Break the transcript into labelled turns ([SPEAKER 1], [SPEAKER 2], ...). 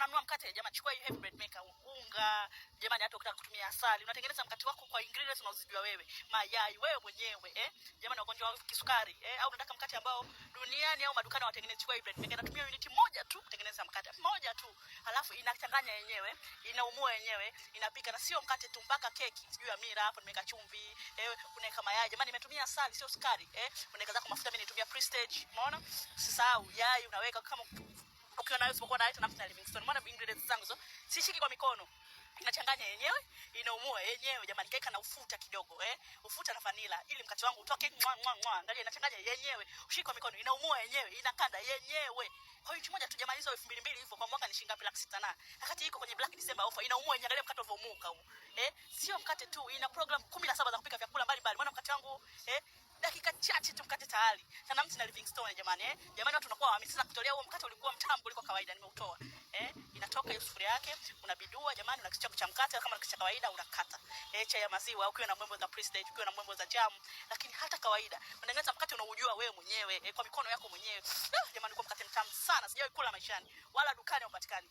[SPEAKER 1] unanunua mkate, jamani chukua hii heavy bread maker, unga, jamani hata ukitaka kutumia asali, unatengeneza mkate wako kwa ingredients unazojua wewe, mayai wewe mwenyewe, jamani wagonjwa wa kisukari, au unataka mkate ambao duniani au madukani watengeneza, chukua hii bread maker, natumia unit moja tu kutengeneza mkate moja tu, alafu inachanganya yenyewe, inaumua yenyewe, inapika, na sio mkate tu, mpaka keki, sijui ya mira hapo nimeweka chumvi, unaweka mayai, jamani nimetumia asali sio sukari, unaweka zako mafuta, mimi nitumia Prestige, umeona? Usisahau yai unaweka, kama ukiwa nayo usipokuwa na hata na Livingstone, umeona ingredients zangu zo, sishiki kwa mikono, inachanganya yenyewe, inaumua yenyewe, jamani kaeka na ufuta kidogo, ufuta na vanilla, ili mkate wangu utoke angalia inachanganya yenyewe, ushiki kwa mikono, inaumua yenyewe, inakanda yenyewe. Kwa hiyo moja tu jamani, hizo 2200 hivyo kwa mwaka ni shilingi ngapi? Laki 6 wakati iko kwenye Black December offer, inaumua yenyewe, angalia mkate uvomuka huo, sio mkate tu, ina program 17 za kupika vyakula mbalimbali. Maana mkate wangu dakika chache tu mkate tayari. Sana mtu na Livingstone jamani, jamani watu wanakuwa wamesema kutolea huo mkate ulikuwa mtambo kuliko kawaida, nimeutoa, inatoka hiyo sufuria yake, unabidua jamani, na kichako cha mkate kama kichako cha kawaida unakata, chai ya maziwa, ukiwa na mwembe za Prestige, ukiwa na mwembe za jam, lakini hata kawaida unatengeneza mkate unaujua wewe mwenyewe, kwa mikono yako mwenyewe. Jamani kwa mkate mtamu sana, sijawahi kula maishani, wala dukani haupatikani.